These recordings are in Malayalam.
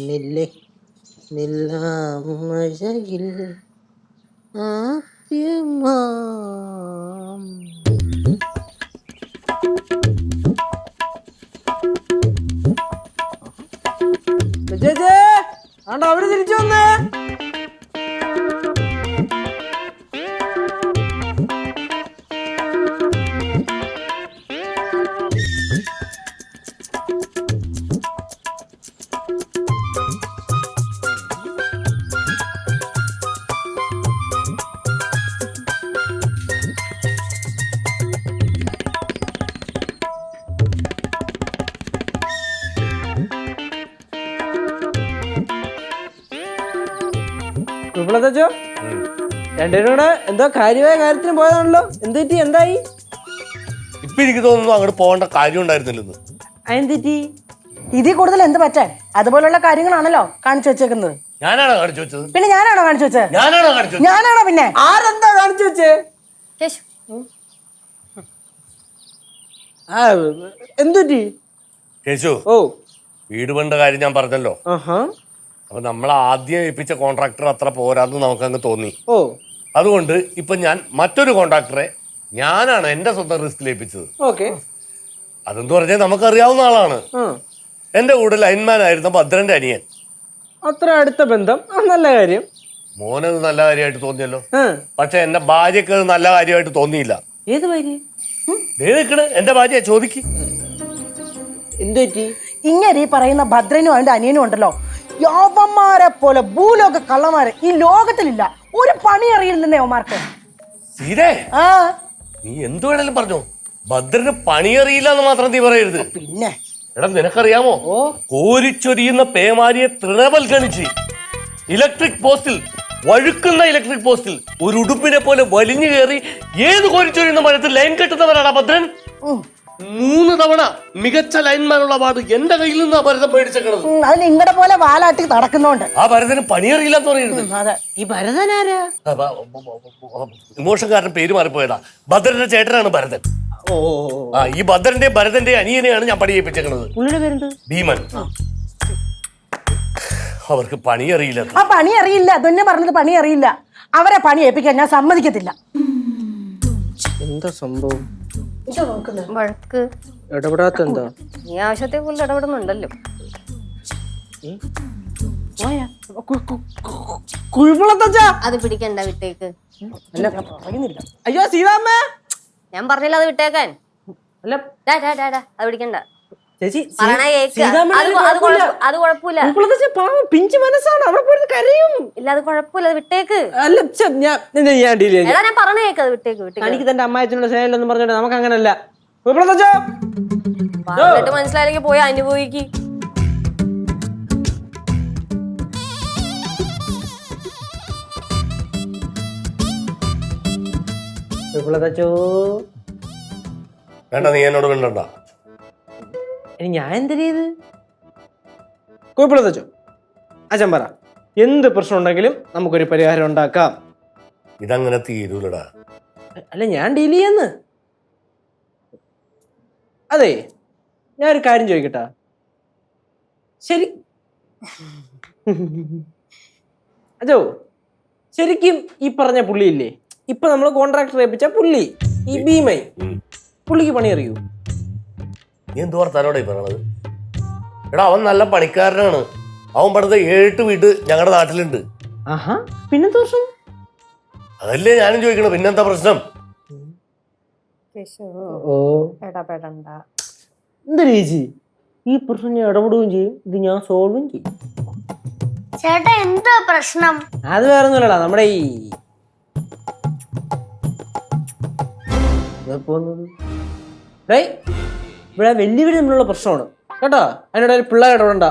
നില്ലേ നില്ലാമഴയിൽ ആദ്യമാം ചേച്ചേ ആണ്ടോ അവര് തിരിച്ചു വന്നേ. കുഴപ്പമില്ലാത്തോ രണ്ടുപേരും കൂടെ എന്തോ കാര്യമായ കാര്യത്തിന് പോയതാണല്ലോ. എന്തുപറ്റി? എന്തായി? ഇപ്പൊ എനിക്ക് തോന്നുന്നു അങ്ങോട്ട് പോകേണ്ട കാര്യം ഉണ്ടായിരുന്നില്ലെന്ന്. അതെന്തുപറ്റി? ഇതിൽ കൂടുതൽ എന്ത് പറ്റാൻ? അതുപോലുള്ള കാര്യങ്ങളാണല്ലോ കാണിച്ചു വെച്ചേക്കുന്നത്. ഞാനാണോ കാണിച്ചു വെച്ചത്? പിന്നെ ഞാനാണോ കാണിച്ചു വെച്ചത്? ഞാനാണോ കാണിച്ചു? ഞാനാണോ പിന്നെ? ആരെന്താ കാണിച്ചു വെച്ചേ? എന്തുപറ്റി? കേശു, ഓ വീട് പണിന്റെ കാര്യം ഞാൻ പറഞ്ഞല്ലോ. അപ്പൊ നമ്മൾ ആദ്യം ഏൽപ്പിച്ച കോൺട്രാക്ടർ അത്ര പോരാന്ന് നമുക്കങ്ങ് തോന്നി. ഓ അതുകൊണ്ട് ഇപ്പൊ ഞാൻ മറ്റൊരു കോൺട്രാക്ടറെ ഞാനാണ് എന്റെ സ്വന്തം റിസ്കിൽ ഏൽപ്പിച്ചത്. ഓക്കെ. അതെന്ന് പറഞ്ഞാൽ നമുക്കറിയാവുന്ന ആളാണ്. എന്റെ കൂടെ ലൈൻമാൻ ആയിരുന്ന ഭദ്രന്റെ അനിയൻ. അത്ര അടുത്ത ബന്ധം. നല്ല കാര്യം. മോനത് നല്ല കാര്യമായിട്ട് തോന്നിയല്ലോ. പക്ഷെ എന്റെ ഭാര്യക്ക് അത് നല്ല കാര്യമായിട്ട് തോന്നിയില്ല. ഏത് ഭാര്യ? നിൽക്കണ് എന്റെ ഭാര്യ ചോദിക്ക്. എന്തുപറ്റി? ഇങ്ങനെ ഈ പറയുന്ന ഭദ്രനും അവന്റെ അനിയനും ഉണ്ടല്ലോ, യോപന്മാരെ പോലെ ഭൂലോക കള്ളന്മാര് ഈ ലോകത്തിലില്ല. ഒരു പണി അറിയില്ലെന്നേ അവന്മാർക്ക്. സീതേ, ആ നീ എന്തു വേണേലും പറഞ്ഞോ, ഭദ്രന് പണിയറിയില്ല എന്ന് മാത്രം നീ പറയരുത്. പിന്നെ എടാ, നിനക്കറിയാമോ, കോരിച്ചൊരിയുന്ന പേമാരിയെ തൃണവൽഗണിച്ച് ഇലക്ട്രിക് പോസ്റ്റിൽ വഴുക്കുന്ന ഇലക്ട്രിക് പോസ്റ്റിൽ ഒരു ഉടുപ്പിനെ പോലെ വലിഞ്ഞു കയറി ഏത് കോരിച്ചൊരിയുന്ന മരത്തിൽ ലൈൻ കെട്ടുന്നവരാണ് ഭദ്രൻ. 3 തവണ മികച്ച ലൈൻമാനുള്ള അവാർഡ് എന്റെ കയ്യിൽ നിന്ന് ഭരതൻ മേടിച്ചേക്കണത്. അത് നിങ്ങളുടെ പോലെ വാലാട്ടി നടക്കുന്നോണ്ട്. ആ ഭരതന് പണിയറിയില്ല എന്ന് പറയരുത്. അതെ. ഈ ഭരതനാരാ? ഇമോഷൻകാരൻ പേര് മാറിപ്പോയതാ. ഭദ്രന്റെ ചേട്ടനാണ് ഭരതൻ. ഓ ഈ ഭദ്രന്റെ ഭരതന്റെ അനിയനെയാണ് ഞാൻ പണി ചെയ്യിപ്പിച്ചേക്കണത്. പുള്ളിയുടെ പേരെന്ത്? ഭീമൻ. അവർക്ക് പണിയറിയില്ല. ആ പണി അറിയില്ല. അതൊന്നെ പറഞ്ഞത് പണി അറിയില്ല. അവരെ പണി ഏൽപ്പിക്കാൻ ഞാൻ സമ്മതിക്കത്തില്ല. എന്താ സംഭവം? വഴക്ക് ഇടപെടാത്ത എന്താ? ഈ ആവശ്യത്തെ പോലെ ഇടപെടുന്നുണ്ടല്ലോ. കുഴിപ്പുളത്തച്ഛാ, അത് പിടിക്കണ്ട, വിട്ടേക്ക്. പറയുന്നില്ല. അയ്യോ സീതാമ്മ, ഞാൻ പറഞ്ഞില്ല അത് വിട്ടേക്കാൻ. അല്ല അത് പിടിക്കണ്ട. ചേച്ചി, പറയണ കേക്ക്. അത് കുഴപ്പമില്ല. പിഞ്ചു മനസ്സാണ്, അവിടെ പോയി കരയും. ഇല്ല, അത് കുഴപ്പമില്ല, അത് വിട്ടേക്ക്. അല്ല ഞാൻ ഡീൽ ചെയ്യാം. ഞാൻ പറഞ്ഞ കേക്ക്, അത് വിട്ടേക്ക്. എനിക്ക് തന്റെ അമ്മായച്ചനോട് സ്നേഹമില്ലെന്ന് പറഞ്ഞോട്ടെ, നമുക്ക് അങ്ങനല്ല. പറഞ്ഞിട്ട് മനസ്സിലായില്ലെങ്കിൽ പോയി അനുഭവിക്ക്. വേണ്ട, നീ എന്നോട് വേണ്ടണ്ട. ഇനി ഞാൻ എന്ത് ചെയ്ത്? കുഴപ്പമില്ല അച്ഛൻ പറ, എന്ത് പ്രശ്നം ഉണ്ടെങ്കിലും നമുക്കൊരു പരിഹാരം ഉണ്ടാക്കാം. ഇതങ്ങനെ തീരൂലടാ. അല്ല ഞാൻ ഡീൽ ചെയ്യാന്ന്. അതെ, ഞാനൊരു കാര്യം ചോദിക്കട്ടാ? ശരി അജോ, ശരിക്കും ഈ പറഞ്ഞ പുള്ളിയില്ലേ, ഇപ്പൊ നമ്മൾ കോൺട്രാക്ടർ ഏൽപ്പിച്ച പുള്ളി, ഈ ഭീമൈ, പുള്ളിക്ക് പണി അറിയൂ? നീ എന്ത് വർത്താനോടെ പറയണത്? എടാ, അവൻ നല്ല പണിക്കാരനാണ്. അവൻ പണിത് 7 വീട് ഞങ്ങളുടെ നാട്ടിലുണ്ട്. ആഹാ, പിന്നെന്താ പ്രശ്നം? അതല്ലേ ഞാനും ചോദിക്കണം, പിന്നെന്താ പ്രശ്നം? ഇടപെടണ്ട. എന്താ ചേച്ചി, ഈ പ്രശ്നം ഞാൻ ഇടപെടുകയും ചെയ്യും, ഇത് ഞാൻ സോൾവും ചെയ്യും. ചേട്ടാ എന്താ പ്രശ്നം? അത് വേറെ ഒന്നുമല്ലടാ, നമ്മുടെ ഈ ഇവിടെ വലിയ തമ്മിലുള്ള പ്രശ്നമാണ് കേട്ടോ. അതിനിടയിൽ പിള്ളേർ ഇടപെടണ്ട.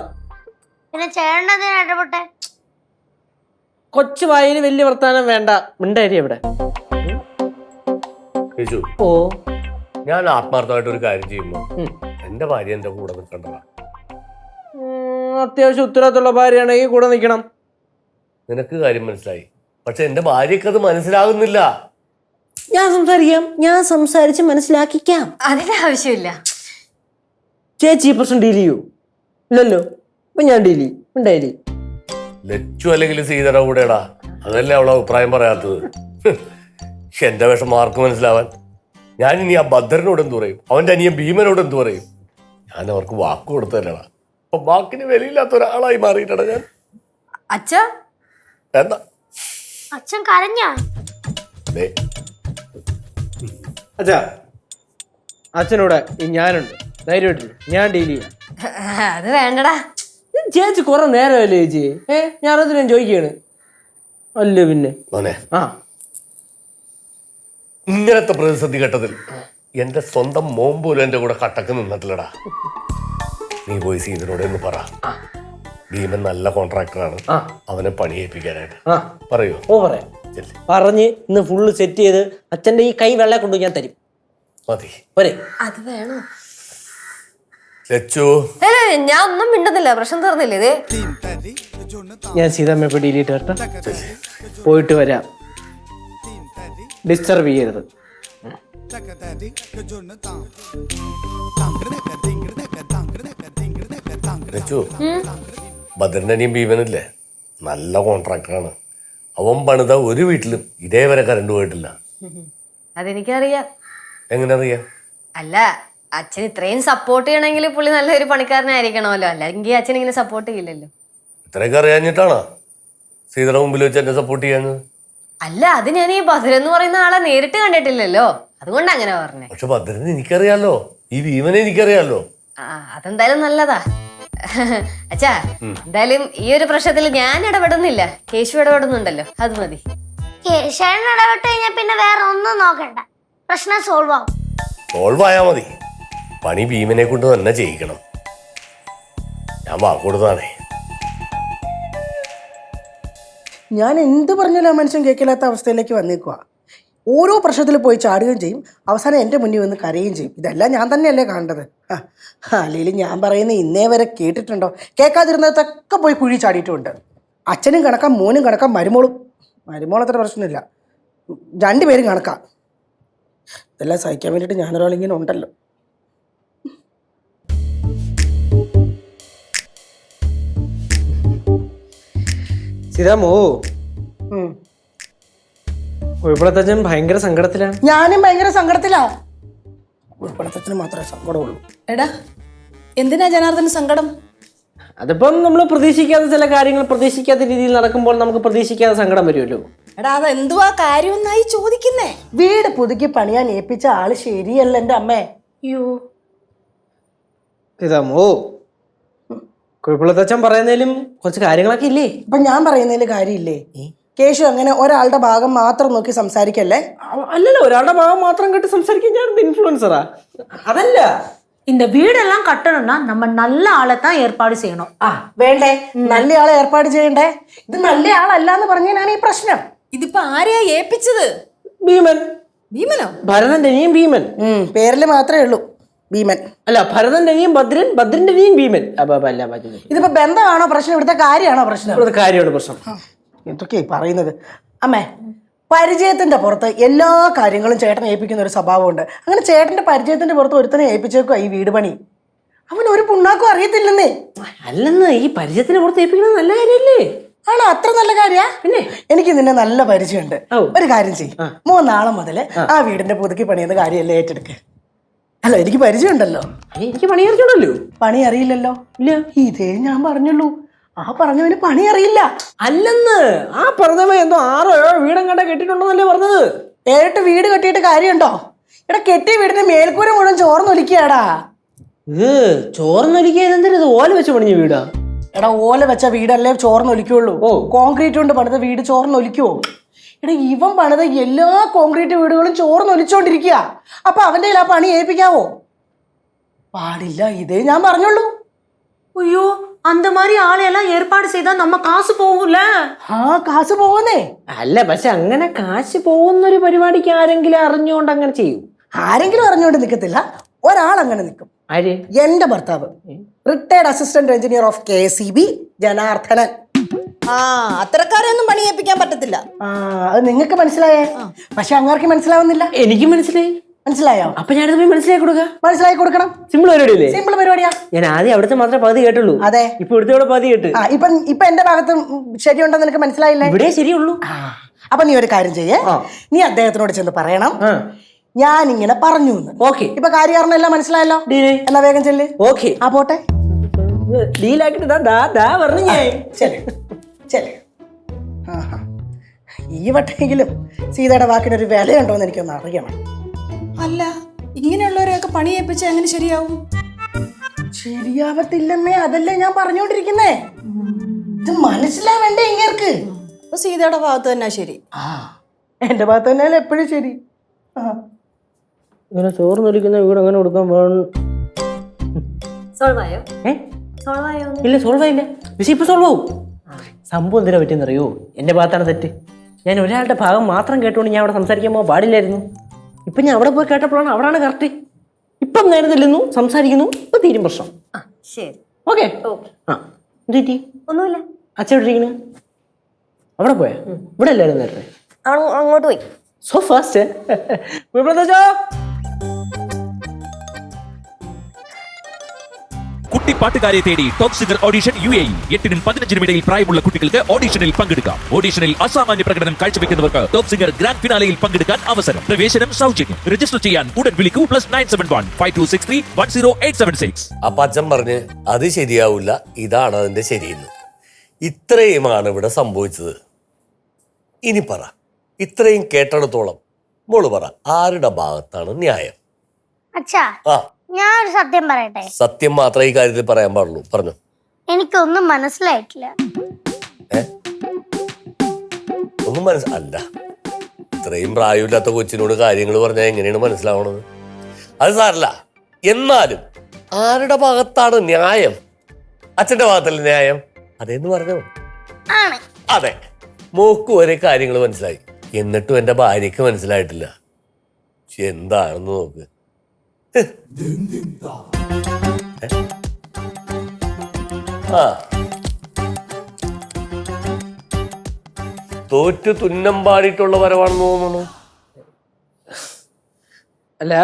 പിന്നെ ചേട്ടൻ ഇടപെട്ടെ. കൊച്ചു വായിന് വലിയ വർത്താനം വേണ്ട, മിണ്ടായി ഇവിടെ. ഓ, ഞാൻ ആത്മാർത്ഥമായിട്ട് ഒരു കാര്യം ചെയ്യുമ്പോ എന്റെ ഭാര്യ എന്റെ കൂടെ നിൽക്കണ്ടതാ. അത്യാവശ്യം ഉത്തരവാദിത്തമുള്ള ഭാര്യയാണെങ്കിൽ കൂടെ നിൽക്കണം. നിനക്ക് കാര്യം മനസ്സിലായി, പക്ഷെ എന്റെ ഭാര്യക്ക് അത് മനസ്സിലാകുന്നില്ല. ഞാൻ സംസാരിച്ച് മനസ്സിലാക്കിക്കാം. അതിന്റെ ആവശ്യമില്ല. ചേച്ചി ഈ പ്രശ്നം ഡീൽ ചെയ്യൂ? ഇല്ലല്ലോ. അപ്പൊ ഞാൻ ഡീൽ ചെയ്യും. ഉണ്ടായി. ലച്ചു അല്ലെങ്കിൽ സീതയുടെ കൂടെടാ, അതല്ലേ അവളെ അഭിപ്രായം പറയാത്തത്. എന്റെ വിഷം ആർക്ക് മനസ്സിലാവാൻ? ഞാൻ ഇനി ആ ഭദ്രനോട് എന്ത് പറയും, അവന്റെ അനിയൻ ഭീമനോട് എന്ത് പറയും? ഞാൻ അവർക്ക് വാക്ക് കൊടുത്തല്ലേടാ. അപ്പൊ വാക്കിന് വിലയില്ലാത്ത ഒരാളായി മാറിയിട്ടാ ഞാൻ. അച്ഛാ എന്താ അച്ഛൻ കരഞ്ഞാ? ദേ, അച്ഛാ, അച്ഛനോട് ഞാനുണ്ട്, ധൈര്യമായിട്ടില്ല, ഞാൻ ഡീൽ ചെയ്യാം. അത് വേണ്ടടാ. ചേച്ചി കുറെ നേരമല്ലേ ചേച്ചി? ഞാനത് ഞാൻ ചോദിക്കാണ്. അല്ല പിന്നെ മോനെ, ആ ഇങ്ങനത്തെ പ്രതിസന്ധി ഘട്ടത്തിൽ എന്റെ സ്വന്തം മോൻ പോലും എന്റെ കൂടെ കട്ടക്ക് നിന്നിട്ടില്ലടാ. നീ പോയി സീതനോട് എന്ന് പറ, ഭീമൻ നല്ല കോൺട്രാക്ടറാണ്, അവനെ പണിയേൽപ്പിക്കാനായിട്ട് പറയൂ. ഓ പറയാം. പറഞ്ഞ് ഇന്ന് ഫുള്ള് സെറ്റ് ചെയ്ത് അച്ഛന്റെ ഈ കൈ വെള്ളം കൊണ്ട് ഞാൻ തരും. മതി. പോരെ? അത് വേണോ? ലച്ചു, ഞാൻ ഒന്നും മിണ്ടുന്നില്ല, പ്രശ്നം തീർന്നില്ലേ ഇത്? ഞാൻ സീതമ്മ ഡിലീറ്റ് കേട്ടോ, പോയിട്ട് വരാം, ഡിസ്റ്റർബ് ചെയ്യരുത്. ലച്ചു, ഭദ്രന്റെ അനിയൻ ഭീമനില്ലേ, നല്ല കോൺട്രാക്ടറാണ്. അവൻ പണിത ഒരു വീട്ടിലും ഇതേവരെ കറണ്ട് പോയിട്ടില്ല. അതെനിക്കറിയാം. എങ്ങനെ അറിയാം? അല്ല, അച്ഛൻ ഇത്രയും സപ്പോർട്ട് ചെയ്യണമെങ്കിൽ പുള്ളി നല്ലൊരു പണിക്കാരനായിരിക്കണമല്ലോ, അല്ലെങ്കിൽ അച്ഛൻ ഇങ്ങനെ സപ്പോർട്ട് ചെയ്യില്ലല്ലോ. ഇത്രയൊക്കെ അറിയാഞ്ഞിട്ടാണോ സീതയുടെ മുമ്പിൽ വെച്ച് എന്നെ സപ്പോർട്ട് ചെയ്യാഞ്ഞത്? അല്ല, അത് ഞാൻ ഈ ഭദ്രൻ എന്ന് പറയുന്ന ആളെ നേരിട്ട് കണ്ടിട്ടില്ലല്ലോ, അതുകൊണ്ട് അങ്ങനെ പറഞ്ഞേ. പക്ഷെ ഭദ്രനെ എനിക്കറിയാലോ, ഈ ഭീമനെ എനിക്കറിയാലോ. ആ, അതെന്തായാലും നല്ലതാ. അച്ഛാ, എന്തായാലും ഈ ഒരു പ്രശ്നത്തിൽ ഞാൻ ഇടപെടുന്നില്ല, കേശു ഇടപെടുന്നുണ്ടല്ലോ, അത് മതി. കേശവൻ ഇടപെട്ട് കഴിഞ്ഞാൽ പിന്നെ വേറെ ഒന്നും നോക്കണ്ട, പ്രശ്നം സോൾവ് ആവും. സോൾവ് ആയാ മതി. പണി ഭീമനെ കൊണ്ട് തന്നെ ചെയ്യിക്കണം. ഞാൻ വാക്കുകൊടുത്താണേ. ഞാൻ എന്ത് പറഞ്ഞാലും ആ മനുഷ്യൻ കേൾക്കില്ലാത്ത അവസ്ഥയിലേക്ക് വന്നേക്കുക. ഓരോ പ്രശ്നത്തിൽ പോയി ചാടുകയും ചെയ്യും, അവസാനം എൻ്റെ മുന്നിൽ വന്ന് കരയുകയും ചെയ്യും. ഇതെല്ലാം ഞാൻ തന്നെയല്ലേ കാണേണ്ടത്? അല്ലെങ്കിൽ ഞാൻ പറയുന്നത് ഇന്നേ വരെ കേട്ടിട്ടുണ്ടോ? കേൾക്കാതിരുന്നതൊക്കെ പോയി കുഴി ചാടിയിട്ടുമുണ്ട്. അച്ഛനും കണക്കാം, മോനും കണക്കാം, മരുമോളത്ര പ്രശ്നമില്ല, രണ്ടുപേരും കണക്കാം. ഇതെല്ലാം സഹിക്കാൻ വേണ്ടിയിട്ട് ഞാനൊരാളിങ്ങനെ ഉണ്ടല്ലോ. സീതാമോ, കുഴപ്പത്തച്ഛൻ ഭയങ്കര സങ്കടത്തിലാണ്. ഞാനും ഭയങ്കര സങ്കടത്തിലാ. കുഴപ്പത്തച്ഛന് മാത്രമേ സങ്കടമുള്ളൂ. എടാ, എന്തിനാ ജനാർദ്ദന് സങ്കടം? അതിപ്പം നമ്മൾ പ്രതീക്ഷിക്കാത്ത ചില കാര്യങ്ങൾ പ്രതീക്ഷിക്കാത്ത രീതിയിൽ നടക്കുമ്പോൾ നമുക്ക് പ്രതീക്ഷിക്കാതെ സങ്കടം വരുമല്ലോ. എടാ, അതെന്തുവാ കാര്യമെന്നായി ചോദിക്കുന്നേ? വീട് പുതുക്കി പണിയാൻ ഏൽപ്പിച്ച ആള് ശരിയല്ല എൻ്റെ അമ്മേ. അയ്യോ, സീതാമോ, കുഴപ്പത്തച്ഛൻ പറയുന്നതിലും കുറച്ച് കാര്യങ്ങളൊക്കെ ഇല്ലേ? ഇപ്പൊ ഞാൻ പറയുന്നതിൽ കാര്യമില്ലേ? കേശു അങ്ങനെ ഒരാളുടെ ഭാഗം മാത്രം നോക്കി സംസാരിക്കല്ലേ. അല്ലല്ലോ, ഒരാളുടെ ഭാഗം മാത്രം കേട്ട് സംസാരിക്കാൻ ഞാൻ ഇൻഫ്ലുവൻസറാ. അതല്ല, இந்த வீடெல்லாம் கட்டணும்னா நம்ம நல்ல ஆளை தான் ஏற்பாடு செய்யணும். വേണ്ടേ, നല്ല ആളെ ഏർപ്പാട് ചെയ്യണ്ടേ? ഇത് നല്ല ആളല്ല എന്ന് പറഞ്ഞാണ് ഈ പ്രശ്നം. ഇതിപ്പോ ആരെയാ ഏൽപ്പിച്ചത്? ഭീമൻ. ഭീമനോ? ഭരതന്റെ അനിയൻ ഭീമൻ. പേരില് മാത്രമേ ഉള്ളൂ ഭീമൻ. അല്ല, ഭരതന്റെ അനിയൻ ഭദ്രൻ, ഭദ്രന്റെ അനിയൻ ഭീമൻ. ഇതിപ്പോ ബന്ധമാണോ പ്രശ്നം, ഇവിടുത്തെ കാര്യമാണോ പ്രശ്നം? ഇവിടുത്തെ കാര്യമാണ് പ്രശ്നം. എന്തൊക്കെയാ പറയുന്നത് അമ്മേ? പരിചയത്തിന്റെ പുറത്ത് എല്ലാ കാര്യങ്ങളും ചേട്ടനെ ഏൽപ്പിക്കുന്ന ഒരു സ്വഭാവമുണ്ട്. അങ്ങനെ ചേട്ടന്റെ പരിചയത്തിന്റെ പുറത്ത് ഒരുത്തനെ ഏൽപ്പിച്ചേക്കുക ഈ വീട് പണി. അവൻ ഒരു പുണ്ണാക്കും അറിയത്തില്ലെന്നേ. അല്ലെന്ന്, ഈ പരിചയത്തിന് പുറത്ത് ഏൽപ്പിക്കുന്നത് നല്ല കാര്യമല്ലേ? ആണോ? അത്ര നല്ല കാര്യ? പിന്നെ എനിക്ക് നിന്നെ നല്ല പരിചയമുണ്ട്. ഒരു കാര്യം ചെയ്യും, 3 നാളെ മുതൽ ആ വീടിന്റെ പുതുക്കി പണിയുന്ന കാര്യമല്ലേ ഏറ്റെടുക്ക. അല്ല, എനിക്ക് പരിചയമുണ്ടല്ലോ. എനിക്ക് പണി അറിഞ്ഞോളൂ. പണി അറിയില്ലല്ലോ? ഇല്ല, ഇതേ ഞാൻ പറഞ്ഞുള്ളൂ. ആ പറഞ്ഞവന് പണി അറിയില്ല. അല്ലെന്ന്, ആ പറഞ്ഞവ എന്തോ 6 or 7 വീടും കണ്ട കെട്ടിട്ടുണ്ടോന്നല്ലേ പറഞ്ഞത്? 7 വീട് കെട്ടിയിട്ട് കാര്യമുണ്ടോ? ഇവിടെ കെട്ടിയ വീടിന്റെ മേൽക്കൂര മുഴുവൻ ചോർന്നൊലിക്കാടാ. ചോർന്നൊലിക്കാൻ എന്തിനത്? ഓല വെച്ച് പണിഞ്ഞ വീടാ. എടാ, ഓല വെച്ച വീടല്ലേ ചോർന്നൊലിക്കുള്ളൂ. കോൺക്രീറ്റ് കൊണ്ട് പണിത വീട് ചോർന്നൊലിക്കുവോ? എടാ, ഇവൻ പണിത എല്ലാ കോൺക്രീറ്റ് വീടുകളും ചോർന്നൊലിച്ചോണ്ടിരിക്കുക. അപ്പൊ അവന്റെ ആ പണി ഏൽപ്പിക്കാവോ? പാടില്ല, ഇതേ ഞാൻ പറഞ്ഞുള്ളൂ. ஐயோ, அந்த மாதிரி ஆளையெல்லாம் ஏற்பாடு செய்தா நம்ம காசு போகும்ல. കാശ് പോകുന്നേ. അല്ല, പക്ഷെ അങ്ങനെ കാശ് പോകുന്നൊരു പരിപാടിക്ക് ആരെങ്കിലും അറിഞ്ഞുകൊണ്ട് അങ്ങനെ ചെയ്യും? ആരെങ്കിലും അറിഞ്ഞുകൊണ്ട് നിൽക്കത്തില്ല, ഒരാൾ അങ്ങനെ നിൽക്കും. ആര്? എന്റെ ഭർത്താവ്, retired assistant engineer of KCB Janardhanan. അത്രക്കാരെയൊന്നും പണി ഏൽപ്പിക്കാൻ പറ്റത്തില്ല. അത് നിങ്ങൾക്ക് മനസ്സിലായേ? പക്ഷെ അങ്ങാർക്ക് മനസ്സിലാവുന്നില്ല. എനിക്ക് മനസ്സിലായി. മനസ്സിലായോ? അപ്പൊ ഞാനിത് പോയി മനസ്സിലാക്കി കൊടുക്കാം. മനസ്സിലാക്കി കൊടുക്കണം. സിമ്പിൾ പരിപാടിയല്ലേ? സിമ്പിൾ പരിപാടിയാ. ഞാൻ ആദ്യം അവിടുത്തെ മാത്രമേ പകുതി കേട്ടുള്ളൂ. അതെ. ഇപ്പൊ ഇവിടുത്തെ ഇവിടെ പകുതി കേട്ട്. ഇപ്പൊ എന്റെ ഭാഗത്ത് ശരിയുണ്ടെന്ന് നിനക്ക് മനസ്സിലായില്ലേ? ഇവിടെ ശരിയുള്ളൂ. അപ്പൊ നീ ഒരു കാര്യം ചെയ്യേ, നീ അദ്ദേഹത്തിനോട് ചെന്ന് പറയണം ഞാൻ ഇങ്ങനെ പറഞ്ഞു. ഓക്കെ. ഇപ്പൊ കാര്യം എല്ലാം മനസ്സിലായല്ലോ. എന്നാ വേഗം ചെല്ല്. ഓക്കെ. ആ പോട്ടെ. ഡീലാക്കിട്ട് പറഞ്ഞു ഞാൻ. ചെല് ചെല്. ഈ വട്ടെങ്കിലും സീതയുടെ വാക്കിനൊരു വിലയുണ്ടോ എന്ന് എനിക്കൊന്ന് അറിയണം. അല്ല, ഇങ്ങനെയുള്ളവരെയൊക്കെ പണി ഏൽപ്പിച്ച എങ്ങനെ ശരിയാവും? ശരിയാവത്തില്ലമ്മേ, അതല്ലേ ഞാൻ പറഞ്ഞോണ്ടിരിക്കുന്നേ. ഇത് മനസ്സിലാവേണ്ടേ ഇങ്ങേർക്ക്? അപ്പൊ സീതയുടെ ഭാഗത്ത് തന്നെ ശരി. എന്റെ ഭാഗത്ത് തന്നെയല്ലേ എപ്പോഴും ശരി. ഇങ്ങനെ ചോർന്നൊലിക്കുന്ന വീട് അങ്ങനെ കൊടുക്കാൻ പോകണം. സോൾവ് ആയോ? ഇല്ല, സോൾവ് ആയില്ല. പക്ഷെ ഇപ്പൊ സോൾവ് ആവും. സംഭവം എന്തിനാ പറ്റിയെന്നറിയോ? എന്റെ ഭാഗത്താണ് തെറ്റ്. ഞാൻ ഒരാളുടെ ഭാഗം മാത്രം കേട്ടുകൊണ്ട് ഞാൻ അവിടെ സംസാരിക്കാൻ പോകാൻ പാടില്ലായിരുന്നു. ഇപ്പൊ ഞാൻ അവിടെ പോയി കേട്ടപ്പോഴാണ് അവിടാണ് കറക്റ്റ്. ഇപ്പം നേരെ ചെല്ലുന്നു, സംസാരിക്കുന്നു, ഇപ്പൊ തീരും പ്രശ്നം. ശരി, ഓക്കെ. ആ എന്ത് ഒന്നുമില്ല. അച്ഛൻ അവിടെ പോയാ? ഇവിടെ അല്ലായിരുന്നു നേരത്തെ? അങ്ങോട്ട് പോയി. So fast. കുട്ടിപ്പാട്ടുകാരെ തേടി ടോപ്പ് സിംഗർ ഓഡിഷൻ UAE. 8-നും 15-നും ഇടയിൽ പ്രായമുള്ള കുട്ടികൾക്ക് ഓഡിഷനിൽ പങ്കെടുക്കാം. ഓഡിഷനിൽ അസാമാന്യ പ്രകടനം കാഴ്ചവെക്കുന്നവർക്ക് ടോപ്പ് സിംഗർ ഗ്രാൻഡ് ഫിനാലയിൽ പങ്കെടുക്കാൻ അവസരം. പ്രവേശനം സൗജന്യം. രജിസ്റ്റർ ചെയ്യാൻ ഉടൻ വിളിക്കൂ. +971 5263 10876. അപ്പൊ അച്ഛൻ പറഞ്ഞ് അത് ശരിയാവില്ല, ഇതാണ് അതിന്റെ ശരിയെന്ന്. ഇത്രയുമാണ് ഇവിടെ സംഭവിച്ചത്. ഇനി പറ, ഇത്രയും കേട്ടിടത്തോളം മോള് പറ, ആരുടെ ഭാഗത്താണ് ന്യായം? അച്ഛാ, ആ, ഞാൻ ഒരു സത്യം പറയട്ടെ? സത്യം മാത്രമേ ഈ കാര്യത്തിൽ പറയാൻ പാടുള്ളൂ. പറഞ്ഞു. എനിക്കൊന്നും മനസ്സിലായിട്ടില്ല. ഒന്നും അല്ല, ഇത്രയും പ്രായമില്ലാത്ത കൊച്ചിനോട് കാര്യങ്ങൾ പറഞ്ഞാൽ എങ്ങനെയാണ് മനസ്സിലാവണത്? അത് സാരല്ല. എന്നാലും ആരുടെ ഭാഗത്താണ് ന്യായം? അച്ഛന്റെ ഭാഗത്തല്ലേ ന്യായം? അതേന്ന് പറഞ്ഞു. ആണ്. അതെ, മോക്ക് ഒരേ കാര്യങ്ങൾ മനസ്സിലായി, എന്നിട്ടും എന്റെ ഭാര്യക്ക് മനസ്സിലായിട്ടില്ല. എന്താണെന്ന് നോക്ക്. ആ, തോറ്റു തുന്നം പാടിയിട്ടുള്ള വരവാണെന്ന് തോന്നുന്നു. അല്ല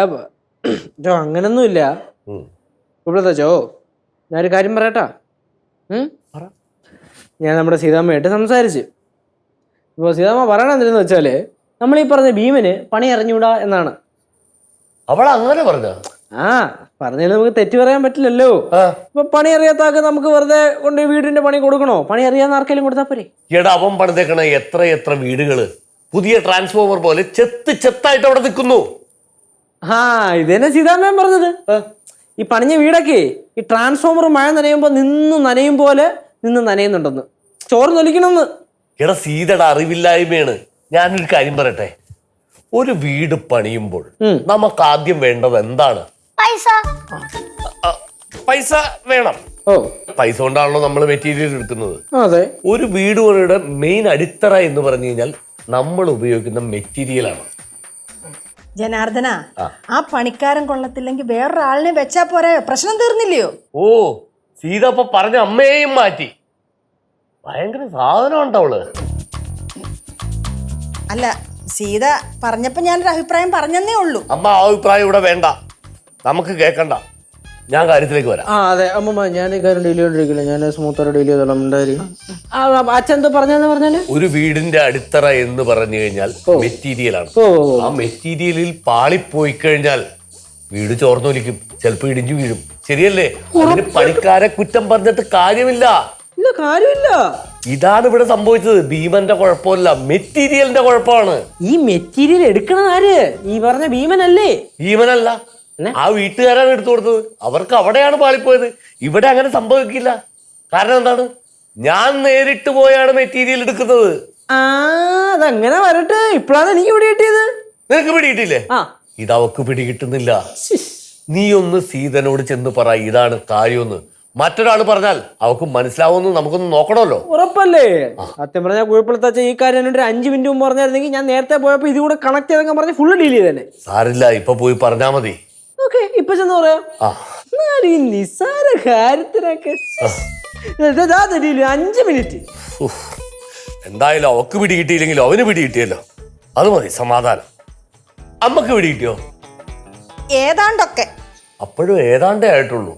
ജോ, അങ്ങനൊന്നുമില്ല. ഇവിടുത്തെ ജോ, ഞാനൊരു കാര്യം പറയട്ടാ. ഞാൻ നമ്മുടെ സീതാമ്മയായിട്ട് സംസാരിച്ച്. ഇപ്പോൾ സീതാമ്മ പറയണ എന്തെന്ന് വെച്ചാല്, നമ്മൾ ഈ പറഞ്ഞ ഭീമന് പണി അറിഞ്ഞൂടാ എന്നാണ്. അവൾ അങ്ങനെ പറഞ്ഞ? ആ, പറഞ്ഞാൽ നമുക്ക് തെറ്റ് പറയാൻ പറ്റില്ലല്ലോ. ഇപ്പൊ പണി അറിയാത്താക്ക് നമുക്ക് വെറുതെ കൊണ്ട് വീടിന്റെ പണി കൊടുക്കണോ? പണി അറിയാവുന്ന ആർക്കെങ്കിലും കൊടുത്താൽ പോരെ? എടാ, അവൻ പണിതേക്കണ എത്ര വീടുകള് പുതിയ ട്രാൻസ്ഫോമർ പോലെ ചെത്തായിട്ട് അവിടെ നിൽക്കുന്നു. ആ, ഇതന്നെ സീതാമ്മൻ പറഞ്ഞത്. ഈ പണിഞ്ഞ വീടൊക്കെ ഈ ട്രാൻസ്ഫോമർ മഴ നനയുമ്പോ നനയും പോലെ നിന്ന് നനയുന്നുണ്ടെന്ന്, ചോർന്നൊലിക്കണമെന്ന്. എടാ, സീതയുടെ അറിവില്ലായ്മയാണ്. ഞാനൊരു കാര്യം പറയട്ടെ, ഒരു വീട് പണിയുമ്പോൾ നമുക്ക് ആദ്യം വേണ്ടത് എന്താണ്? പൈസ. പൈസ വേണം. പൈസ കൊണ്ടാണല്ലോ നമ്മൾ മെറ്റീരിയൽ എടുക്കുന്നത്. അതെ. ഒരു വീട് പണിയുടെ മെയിൻ അടിത്തറ എന്ന് പറഞ്ഞു കഴിഞ്ഞാൽ നമ്മൾ ഉപയോഗിക്കുന്ന മെറ്റീരിയൽ ആണ്. ജനാർദ്ദന, ആ പണിക്കാരൻ കൊള്ളത്തില്ലെങ്കിൽ വേറൊരാളിനെ വെച്ചാ പോരെ, പ്രശ്നം തീർന്നില്ലയോ? ഓ, സീത അപ്പൊ പറഞ്ഞ അമ്മയെയും മാറ്റി. ഭയങ്കര സാധനം ഉണ്ടവള്. അല്ല, സീത പറഞ്ഞപ്പോ ഞാനൊരു അഭിപ്രായം പറഞ്ഞെന്നേ ഉള്ളൂ. അമ്മ ആ അഭിപ്രായം ഇവിടെ വേണ്ട, നമുക്ക് കേൾക്കണ്ട. ഞാൻ കാര്യത്തിലേക്ക് വരാം. ആ അതെ അമ്മമ്മ, ഞാൻ ഈ കാര്യം ഡീൽ ചെയ്തോണ്ടിരിക്കില്ല. ഞാൻ സ്മൂത്തോടെ ഡീൽ ചെയ്തോളാം. അച്ഛൻ എന്താ പറഞ്ഞാല്, ഒരു വീടിന്റെ അടിത്തറ എന്ന് പറഞ്ഞു കഴിഞ്ഞാൽ മെറ്റീരിയൽ ആണ്. ആ മെറ്റീരിയലിൽ പാളിപ്പോയി കഴിഞ്ഞാൽ വീട് ചോർന്നൊലിക്കും, ചിലപ്പോ ഇടിഞ്ഞു വീഴും. ശരിയല്ലേ? അതിന് പണിക്കാരെ കുറ്റം പറഞ്ഞിട്ട് കാര്യമില്ല. കാര്യമില്ല. ഇതാണ് ഇവിടെ സംഭവിച്ചത്. ഭീമന്റെ കുഴപ്പമല്ല, മെറ്റീരിയലിന്റെ കുഴപ്പമാണ്. ഈ മെറ്റീരിയൽ എടുക്കണത് ആര്? ഈ പറഞ്ഞ ഭീമനല്ലേ? ഭീമനല്ല, ആ വീട്ടുകാരാണ് എടുത്തു കൊടുത്തത്. അവർക്ക് അവിടെയാണ് പാളിപ്പോയത്. ഇവിടെ അങ്ങനെ സംഭവിക്കില്ല. കാരണം എന്താണ്? ഞാൻ നേരിട്ട് പോയാണ് മെറ്റീരിയൽ എടുക്കുന്നത്. ആ, അതങ്ങനെ വരട്ടെ. ഇപ്പോഴാണ് എനിക്ക് പിടികിട്ടിയത്. നിനക്ക് പിടികിട്ടില്ലേ? ഇത് അവക്ക് പിടികിട്ടുന്നില്ല. നീ ഒന്ന് സീതനോട് ചെന്ന് പറ, ഇതാണ് കാര്യമെന്ന്. മറ്റൊരാൾ പറഞ്ഞാൽ അവക്ക് മനസ്സിലാവുമെന്ന് നമുക്കൊന്ന് നോക്കണമല്ലോ. ഉറപ്പല്ലേ? സത്യം പറഞ്ഞാൽ കുഴപ്പമില്ലാത്ത ഈ കാര്യം എന്നോട് 5 മിനിറ്റ് മുമ്പ് പറഞ്ഞായിരുന്നെങ്കിൽ ഞാൻ നേരത്തെ പോയപ്പോ ഇത് കൂടെ കണക്ട് ചെയ്തൊക്കെ പറഞ്ഞ് ഫുള്ള് ഡീൽ ചെയ്തന്നെ. സാരില്ല, ഇപ്പൊ പോയി പറഞ്ഞാ മതി. ഓക്കെ, ഇപ്പൊ ചെന്ന് പറയാം. ഈ നിസ്സാര കാര്യത്തിനൊക്കെ 5 മിനിറ്റ്. എന്തായാലും അവക്ക് പിടികിട്ടിയില്ലെങ്കിലും അവന് പിടികിട്ടിയല്ലോ, അത് മതി സമാധാനം. അമ്മക്ക് പിടികിട്ടിയോ? ഏതാണ്ടൊക്കെ. അപ്പോഴും ഏതാണ്ടേ ആയിട്ടുള്ളൂ.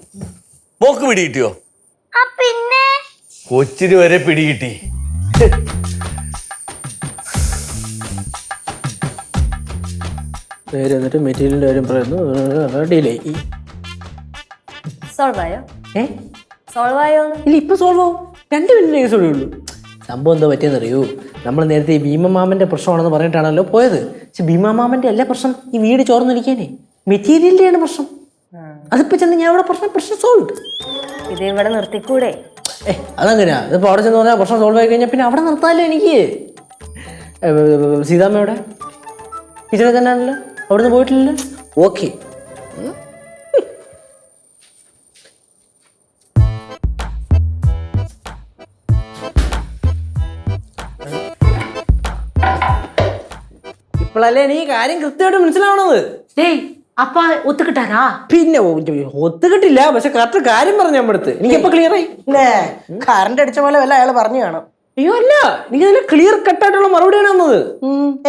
മോക്ക് പിടികിട്ടിയോ? ആ പിന്നെ കൊച്ചിന് വരെ പിടികിട്ടി. നേരെ എന്നിട്ട് മെറ്റീരിയലിന്റെ കാര്യം പറയുന്നു. ഡിലേ സോൾവ് ആയോ? ഏ സോൾവ് ആയോ? ഇല്ല, ഇപ്പൊ സോൾവ് ആവും. 2 മിനിറ്റ് കേസേ ഉള്ളൂ. സംഭവം എന്താ പറ്റിയെന്നറിയൂ? നമ്മൾ നേരത്തെ ഈ ഭീമമാമന്റെ പ്രശ്നമാണെന്ന് പറഞ്ഞിട്ടാണല്ലോ പോയത്. പക്ഷെ ഭീമമാമന്റെ അല്ല പ്രശ്നം, ഈ വീട് ചോർന്നിരിക്കാനേ മെറ്റീരിയലിന്റെയാണ് പ്രശ്നം. അതിപ്പോ ചെന്ന് ഞാൻ അവിടെ പ്രശ്നം സോൾവ്. ഇത് ഇവിടെ നിർത്തിക്കൂടെ? അതങ്ങനെയാ? ഇതിപ്പോ അവിടെ ചെന്ന് പറഞ്ഞാൽ പ്രശ്നം സോൾവ് ആയി കഴിഞ്ഞാൽ പിന്നെ അവിടെ നിർത്താമല്ലോ എനിക്ക്. സീതാമ്മയുടെ കിച്ചണിൽ തന്നെ ആണല്ലോ, അവിടുന്ന് പോയിട്ടില്ലല്ലോ. ഓക്കെ. ഇപ്പോഴല്ലേ എനിക്ക് കാര്യം കൃത്യമായിട്ട് മനസ്സിലാവണത്. டேய் அப்பா ஒத்துக்கிட்டாரா? പിന്നെ ഒത്തുകിട്ടില്ല, പക്ഷെ കറക്റ്റ് കാര്യം പറഞ്ഞു നമ്മുടെ അടുത്ത്. എനിക്കിപ്പോ ക്ലിയർ ആയി. കറണ്ട് അടിച്ച പോലെ വല്ല അയാൾ പറഞ്ഞു കാണും. അയ്യോ അല്ല, എനിക്ക് അതിന് ക്ലിയർ കട്ടായിട്ടുള്ള മറുപടിയാണ് വന്നത്.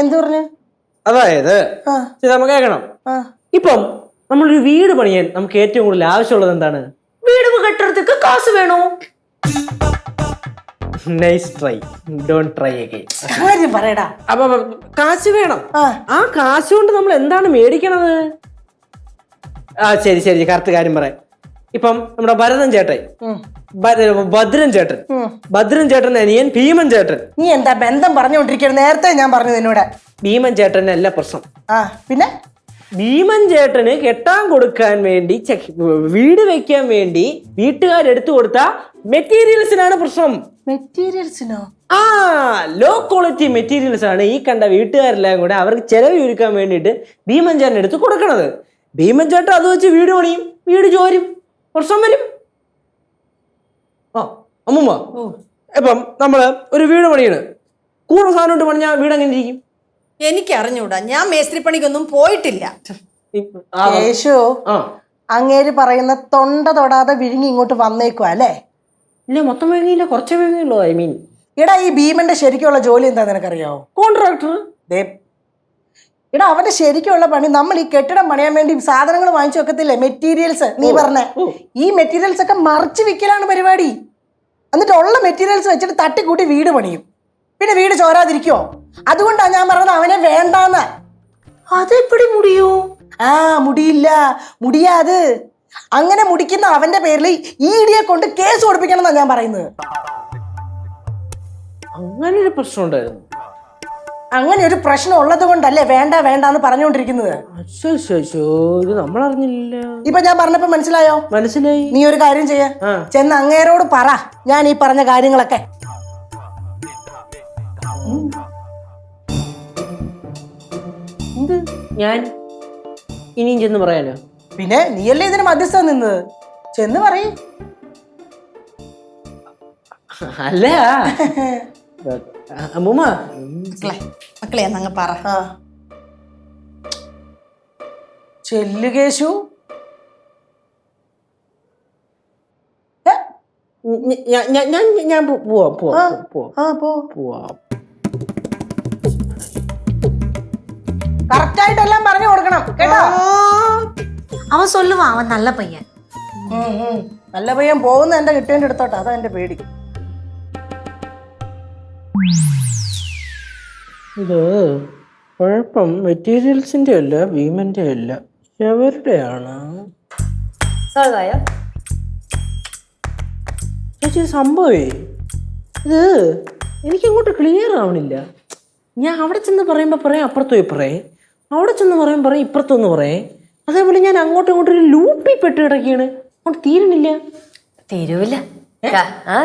എന്ത് പറഞ്ഞു? അതായത് നമുക്ക് കേൾക്കണം. ഇപ്പം നമ്മളൊരു വീട് പണിയാൻ നമുക്ക് ഏറ്റവും കൂടുതൽ ആവശ്യമുള്ളത് എന്താണ്? வீடு கட்டுறதுக்கு காசு வேணும். Nice try, don't try again. കാര്യം പറയടാ. അപ്പൊ കാശ് വേണം. ആ കാശ് കൊണ്ട് നമ്മൾ എന്താണ് മേടിക്കണത്? ശരി കറക്റ്റ് കാര്യം പറയാം. ഇപ്പം നമ്മുടെ ഭരതൻ ചേട്ടൻ, ഭദ്രൻ ചേട്ടൻ അനിയൻ ഭീമൻ ചേട്ടൻ. നീ എന്താ ബന്ധം പറഞ്ഞുകൊണ്ടിരിക്കുന്നത്? നേരത്തെ ഞാൻ പറഞ്ഞു നിന്നോട്. ഭീമൻ ചേട്ടന് അല്ല പ്രശ്നം. പിന്നെ ഭീമൻ ചേട്ടന് കെട്ടാൻ കൊടുക്കാൻ വേണ്ടി, വീട് വെക്കാൻ വേണ്ടി വീട്ടുകാരെടുത്തു കൊടുത്ത മെറ്റീരിയൽസിനാണ് പ്രശ്നം. മെറ്റീരിയൽസിനോ? ലോ ക്വാളിറ്റി മെറ്റീരിയൽസ് ആണ് ഈ കണ്ട വീട്ടുകാരെല്ലാം കൂടെ അവർക്ക് ചെലവ് ചുരുക്കാൻ വേണ്ടിയിട്ട് ഭീമൻ ചേട്ടൻ എടുത്ത് കൊടുക്കണത്. ഭീമൻ ചേട്ടൻ അത് വെച്ച് വീട് പണിയും, വീട് ചോരും, പ്രശ്നം വരും. അമ്മൂമ്മ, ഇപ്പം നമ്മള് ഒരു വീട് പണിയാണ്, കൂടുതൽ സാധനം ഇട്ട് പണിഞ്ഞാൽ വീട് എങ്ങനെ ഇരിക്കും? എനിക്ക് അറിഞ്ഞൂടാ, ഞാൻ മേസ്ത്രിപ്പണിക്കൊന്നും പോയിട്ടില്ല. യേശു, അങ്ങേര് പറയുന്ന തൊണ്ട തൊടാതെ വിഴുങ്ങി ഇങ്ങോട്ട് വന്നേക്കുവാ അല്ലേ? ഇല്ല, മൊത്തം വിഴുങ്ങിയില്ല, കുറച്ചേ വിഴുങ്ങിയുള്ളൂ. ഐ മീൻ, എടാ ഈ ഭീമന്റെ ശരിക്കുള്ള ജോലി എന്താ നിനക്കറിയാവോ? കോൺട്രാക്ടർ. എടാ അവന്റെ ശരിക്കുള്ള പണി, നമ്മൾ ഈ കെട്ടിടം പണിയാൻ വേണ്ടി സാധനങ്ങൾ വാങ്ങിച്ചു വെക്കത്തില്ലേ, മെറ്റീരിയൽസ്. നീ പറഞ്ഞ ഈ മെറ്റീരിയൽസ് ഒക്കെ മറിച്ച് വിൽക്കലാണ് പരിപാടി. എന്നിട്ട് ഉള്ള മെറ്റീരിയൽസ് വെച്ചിട്ട് തട്ടിക്കൂട്ടി വീട് പണിയും. പിന്നെ വീട് ചോരാതിരിക്കുവോ? അതുകൊണ്ടാണ് ഞാൻ പറഞ്ഞത് അവനെ വേണ്ടാന്ന്. അതെപ്പടി മുടിയോ? മുടിയാത്. അങ്ങനെ മുടിക്കുന്ന അവന്റെ പേരിൽ ഇഡിയെ കൊണ്ട് കേസ് കൊടുപ്പിക്കണം എന്നാ ഞാൻ പറയുന്നത്. അങ്ങനെ ഒരു പ്രശ്നം ഉണ്ടായിരുന്നു. അങ്ങനെ ഒരു പ്രശ്നം ഉള്ളത് കൊണ്ടല്ലേ വേണ്ടാന്ന് പറഞ്ഞുകൊണ്ടിരിക്കുന്നത്. ഇത് നമ്മളറിഞ്ഞില്ല. ഇപ്പൊ ഞാൻ പറഞ്ഞപ്പോ മനസ്സിലായോ? മനസ്സിലായി. നീ ഒരു കാര്യം ചെയ്യ, ചെന്ന് അങ്ങേരോട് പറ ഞാൻ ഈ പറഞ്ഞ കാര്യങ്ങളൊക്കെ. ഞാൻ ഇനിയും ചെന്ന് പറയാനോ? പിന്നെ നീയല്ലേ ഇതിന് മധ്യസ്ഥ നിന്നത്, ചെന്ന് പറയും. അല്ല അമ്മൂമ്മ, മക്കളെ എന്നങ്ങ് പറ. ചെല്ലുകേശു. ഞാൻ പോവാം. കറക്റ്റ് ആയിട്ടെല്ലാം പറഞ്ഞു കൊടുക്കണം കേട്ടോ. அவன் சொல்லுவான், அவன் நல்ல பையன். നല്ല പയ്യൻ പോകുന്ന എന്റെ കിട്ടേണ്ട എടുത്തോട്ടെ, അതാ എന്റെ പേടി. ഇത് കുഴപ്പം മെറ്റീരിയൽസിന്റെ അല്ല, ഭീമന്റെ അല്ല, എവരുടെയാണ്? സോൾവ് ആയോ? ചേച്ചി സംഭവേ ഇത് എനിക്കങ്ങോട്ട് ക്ലിയർ ആവണില്ല. ഞാൻ അവിടെ ചെന്ന് പറയുമ്പോൾ പറയാം അപ്പുറത്ത് പോയി പറയേ, അവിടെ ചെന്ന് പറയുമ്പോൾ പറയും ഇപ്പുറത്തൊന്ന് പറയേ. അതേപോലെ ഞാൻ അങ്ങോട്ടും ഇങ്ങോട്ടും ഒരു ലൂപ്പിൽ പെട്ട് കിടക്കുകയാണ്, അങ്ങോട്ട് തീരണില്ല. തീരൂല.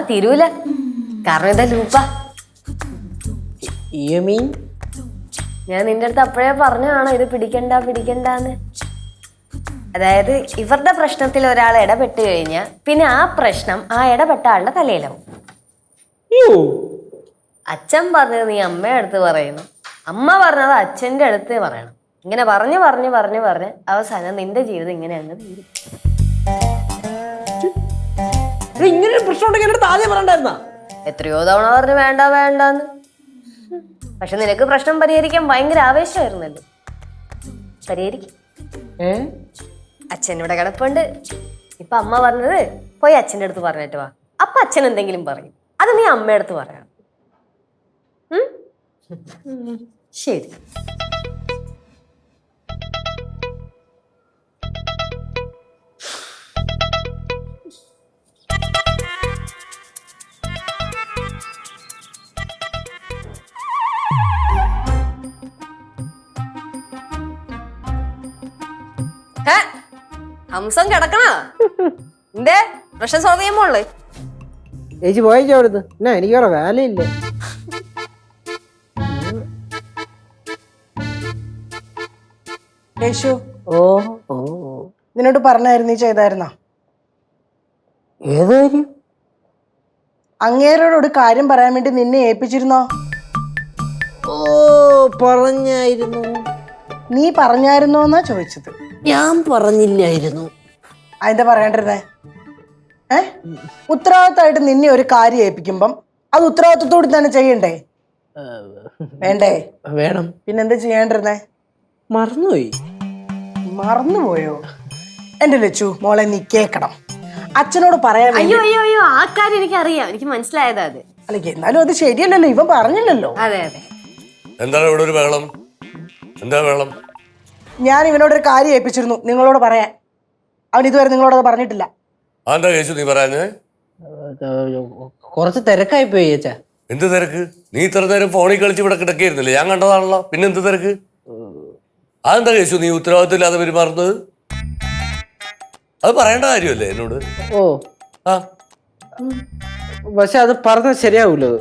തീരൂല, കാരണം ഇതാ ലൂപ്പാ. ഞാൻ നിന്റെ അടുത്ത് അപ്പോഴേ പറഞ്ഞാണോ ഇത് പിടിക്കണ്ടെന്ന്. അതായത് ഇവരുടെ പ്രശ്നത്തിൽ ഒരാൾ ഇടപെട്ട് കഴിഞ്ഞാൽ പിന്നെ ആ പ്രശ്നം ആ ഇടപെട്ട ആളുടെ തലയിലാവും. അച്ഛൻ പറഞ്ഞത് നീ അമ്മയുടെ അടുത്ത് പറയുന്നു, അമ്മ പറഞ്ഞത് അച്ഛൻ്റെ അടുത്ത് പറയണം. ഇങ്ങനെ പറഞ്ഞ് അവസാനം നിന്റെ ജീവിതം ഇങ്ങനെ അങ്ങ് തീരും. ഇങ്ങനെ ഒരു പ്രശ്നം ഉണ്ടെങ്കിൽ എൻ്റെ ആദ്യം പറയണ്ടായിരുന്ന. എത്രയോ തവണ പറഞ്ഞു വേണ്ടാന്ന്. പക്ഷെ നിനക്ക് പ്രശ്നം പരിഹരിക്കാൻ ഭയങ്കര ആവേശമായിരുന്നല്ലോ. പരിഹരിക്കും. അച്ഛൻ ഇവിടെ കിടപ്പുണ്ട്. ഇപ്പൊ അമ്മ പറഞ്ഞത് പോയി അച്ഛൻ്റെ അടുത്ത് പറഞ്ഞിട്ട് വാ. അപ്പൊ അച്ഛൻ എന്തെങ്കിലും പറയും, അത് നീ അമ്മയുടെ അടുത്ത് പറയണം. ശരി. ഹംസം കിടക്കണ എന്തേ പ്രശ്നം സോൾവ് ചെയ്യുമ്പോള് ചേച്ചി പോയേച്ചോ അവിടുന്ന്. എന്നാ എനിക്ക് വേറെ വേലയില്ല. യേശു, ഓ ഓ നിന്നോട് പറഞ്ഞായിരുന്നു, നീ ചെയ്തായിരുന്നോ? ഏത് കാര്യം? അങ്ങേരോട് ഒരു കാര്യം പറയാൻ വേണ്ടി നിന്നെ ഏൽപ്പിച്ചിരുന്നോ? ഓ പറഞ്ഞായിരുന്നു. നീ പറഞ്ഞായിരുന്നോന്നാ ചോദിച്ചത്. ഞാൻ പറഞ്ഞില്ലായിരുന്നു. അതിന്റെ പറയണ്ടിരുന്നേ? ഉത്തരവാദിത്തമായിട്ട് നിന്നെ ഒരു കാര്യം ഏൽപ്പിക്കുമ്പം അത് ഉത്തരവാദിത്തത്തോടെ തന്നെ ചെയ്യണ്ടേ? വേണ്ടേ? വേണം. പിന്നെന്താ ചെയ്യേണ്ടിരുന്നേ? മറന്നുപോയി. മറന്നുപോയോ? എന്റെ ലച്ചു മോളെ, നീ കേക്കണം. അച്ഛനോട് പറയാൻ അയ്യോ അയ്യോ അയ്യോ ആ കാര്യം എനിക്ക് അറിയാം, എനിക്ക് മനസ്സിലായതാ അത്. അല്ല, എന്നാലും അത് ശരിയല്ലല്ലോ, ഇവൻ പറഞ്ഞില്ലല്ലോ. അതെ അതെ. എന്താണ് ഇവിടെ ഒരു ബഹളം? എന്താ ബഹളം? ഞാൻ ഇവനോടൊരു കാര്യം ഏൽപ്പിച്ചിരുന്നു നിങ്ങളോട് പറയാൻ. അവൻ ഇതുവരെ നിങ്ങളോടത് പറഞ്ഞിട്ടില്ല. എന്താ കേശു നീ പറയാഞ്ഞേ? കുറച്ച് തിരക്കായി പോയി ചേച്ചാ. എന്ത് തിരക്ക്? നീ ഇത്ര നേരം ഫോണിൽ കളിച്ച് ഇവിടെ കിടക്കായിരുന്നില്ലേ? ഞാൻ കണ്ടതാണല്ലോ. പിന്നെ എന്ത് തിരക്ക്? അതെന്താ കേശു നീ ഉത്തരവാദിത്വം ഇല്ലാതെ പെരുമാറുന്നത്? അത് പറയേണ്ട കാര്യമല്ലേ എന്നോട്? ഓ ആ പക്ഷെ അത് പറഞ്ഞാൽ ശരിയാവൂല്ലോ.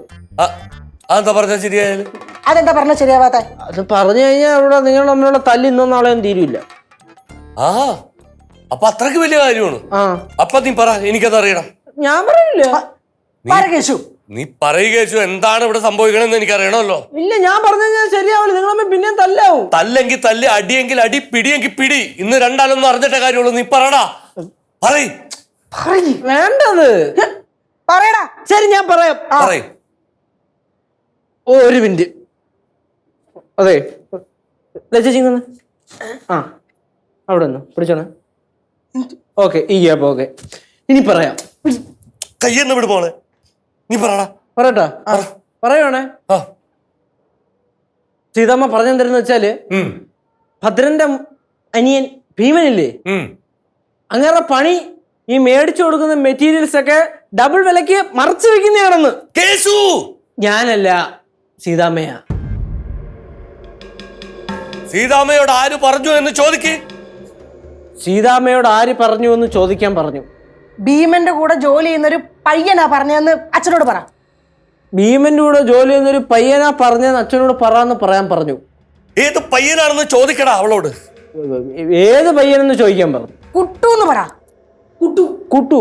അതെന്താ പറഞ്ഞാൽ ശരിയായാലും? അതെന്താ പറഞ്ഞ ശരിയാവാത്ത? അത് പറഞ്ഞു കഴിഞ്ഞാൽ അവിടെ നിങ്ങൾ തമ്മിലുള്ള തല്ല് ഇന്നോ നാളെയൊന്നും തീരുമില്ല. ആ അപ്പൊ അത്രക്ക് വലിയ കാര്യമാണ്. ആ അപ്പൊ നീ പറ, എനിക്കത് അറിയണം. ഞാൻ പറയില്ല. കേശു, നീ പറയുക കേശു, എന്താണ് ഇവിടെ സംഭവിക്കണമെന്ന് എനിക്ക് അറിയണമല്ലോ. ഇല്ല, ഞാൻ പറഞ്ഞു കഴിഞ്ഞാൽ ശരിയാവില്ല. നിങ്ങൾ തമ്മിൽ പിന്നെയും തല്ലാവും. തല്ലെങ്കിൽ തല്ല്, അടിയെങ്കിൽ അടി, പിടിയെങ്കിൽ പിടി. ഇന്ന് രണ്ടാലൊന്നും അറിഞ്ഞിട്ട കാര്യമുള്ളൂ. നീ പറടാ, പറയ്. വേണ്ടത് പറയടാ. ശരി, ഞാൻ പറയാം. പറയ്. ഓ ഒരു മിനിറ്റ്. അതെ ചേച്ചി ആ അവിടെ നിന്ന് പിടിച്ചോണേ. ഓക്കെ, ഈ ഗ്യാപ്പ് ഓക്കെ. ഇനി പറയാം. കയ്യെന്ന് വിട് മോളെ, നീ പറടാ. പറയട്ടാ? പറയുവാണേ. സീതാമ്മ പറഞ്ഞെന്തെന്ന് വെച്ചാല്, ഭദ്രന്റെ അനിയൻ ഭീമനില്ലേ, അങ്ങനെ പണി ഈ മേടിച്ചു കൊടുക്കുന്ന മെറ്റീരിയൽസ് ഒക്കെ ഡബിൾ വിലക്ക് മറച്ചു വെക്കുന്നതാണെന്ന്. കേശു, ഞാനല്ല, സീതാമ്മയാ. സീതാമ്മയോട് ആര് പറഞ്ഞു എന്ന് ചോദിക്ക്. സീതാമ്മയോട് ആര് പറഞ്ഞു എന്ന് ചോദിക്കാൻ പറഞ്ഞു. ഭീമന്റെ കൂടെ ജോലി ചെയ്യുന്നൊരു പയ്യനാ പറഞ്ഞെന്ന് അച്ഛനോട് പറ. ഭീമന്റെ കൂടെ ജോലി ചെയ്യുന്നൊരു പയ്യനാ പറഞ്ഞെന്ന് അച്ഛനോട് പറയാന്ന് പറയാൻ പറഞ്ഞു. ഏത് പയ്യനാണെന്ന് ചോദിക്കടാ അവളോട്. ഏത് പയ്യനെന്ന് ചോദിക്കാൻ പറഞ്ഞു. കുട്ടു എന്ന് പറ. കുട്ടു. കുട്ടു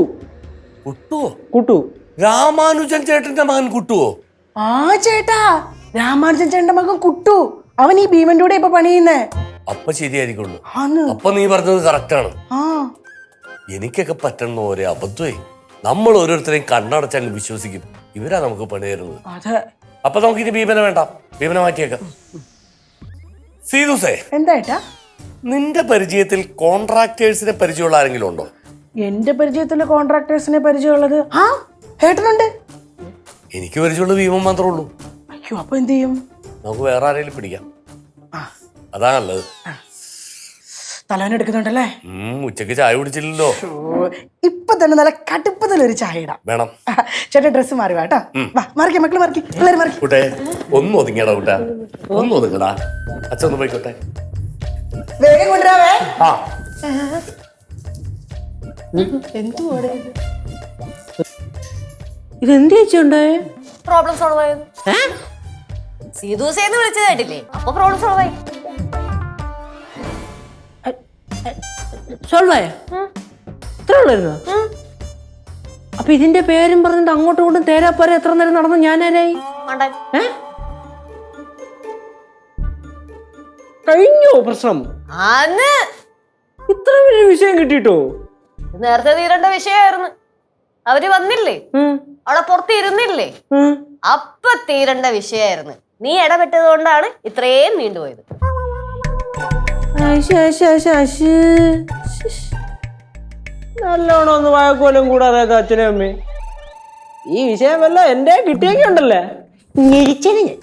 കുട്ടുവോ? കുട്ടു രാമാനുജൻ ചേട്ടന്റെ മകൻ കുട്ടുവോ? ആ ചേട്ടാ, രാമാനുജൻ ചേട്ടന്റെ മകൻ കുട്ടു. അവൻ ഈ ഭീമന്റെ കൂടെ ഇപ്പൊ പണിയുന്നേ. അപ്പൊ ശരിയായിരിക്കുള്ളൂ. അപ്പൊ നീ പറഞ്ഞത് കറക്റ്റാണ്. എനിക്കൊക്കെ പറ്റുന്ന ഒരേ അബദ്ധമേ. നമ്മൾ ഓരോരുത്തരെയും കണ്ണടച്ചങ്ങ് വിശ്വസിക്കും. ഇവരാ നമുക്ക് പണി തരുന്നത്. അപ്പൊ നമുക്ക് ഇനി ഭീമനെ വേണ്ട, ഭീമനെ മാറ്റിയേക്കാം. സീതുസേ, എന്താ നിന്റെ പരിചയത്തിൽ കോൺട്രാക്ടേഴ്സിനെ പരിചയമുള്ള ആരെങ്കിലും ഉണ്ടോ? എന്റെ പരിചയത്തില് കോൺട്രാക്ടേഴ്സിനെ പരിചയമുള്ളത് ഏട്ടനുണ്ട്. എനിക്ക് പരിചയമുള്ള ഭീമൻ മാത്രമേ ഉള്ളൂ. അയ്യോ, അപ്പൊ എന്ത് ചെയ്യും? നമുക്ക് വേറെ ആരെങ്കിലും പിടിക്കാം. അതാ നല്ലത്. തലവൻ എടുക്കുന്നുണ്ടല്ലേ? ഉച്ചക്ക് ചായ കുടിച്ചില്ലല്ലോ. ഇപ്പൊ തന്നെ നല്ല കടുപ്പത്തിലൊരു ചായ ഇടാം. വേണം. ചേട്ടാ ഡ്രസ്സ് മാറി കേട്ടോ. മാറിക്കേ മക്കള്, മാറിക്കേ പിള്ളേര് മാറി. കൂട്ടെ ഒന്ന് ഒതുങ്ങിയടാ കൂട്ടാ, ഒന്ന് ഒതുങ്ങടാ. അച്ഛൻ ഒന്ന് പോയിക്കോട്ടെ. വേഗം കൊണ്ടുവരാവേ. ഇതെന്ത് ചേച്ചിയുണ്ടായേ? പ്രോബ്ലം സോൾവ് ആയത്. സീതൂസേന്ന് വിളിച്ചത് കേട്ടില്ലേ? അപ്പൊ പ്രോബ്ലം സോൾവ് ആയി. സോൾവ് ആയ? ഇത്ര ഉള്ളായിരുന്നോ? അപ്പൊ ഇതിന്റെ പേരും പറഞ്ഞിട്ട് അങ്ങോട്ടും ഇങ്ങോട്ടും തേരാപ്പാര എത്ര നേരം നടന്നു ഞാനാരായി? കഴിഞ്ഞോ പ്രശ്നം? ഇത്ര വലിയ വിഷയം കിട്ടിട്ടോ? നേരത്തെ തീരേണ്ട വിഷയമായിരുന്നു. അവര് വന്നില്ലേ, അവിടെ പുറത്ത് ഇരുന്നില്ലേ, അപ്പൊ തീരേണ്ട വിഷയമായിരുന്നു. നീ ഇടപെട്ടത് കൊണ്ടാണ് ഇത്രയും നീണ്ടുപോയത്. നല്ലോണം ഒന്ന് വായക്കോലും കൂടാതെ അച്ഛനും അമ്മയും ഈ വിഷയം വല്ല എന്റെ കിട്ടിയൊക്കെ ഉണ്ടല്ലേ ഞെരിച്ചന് ഞാൻ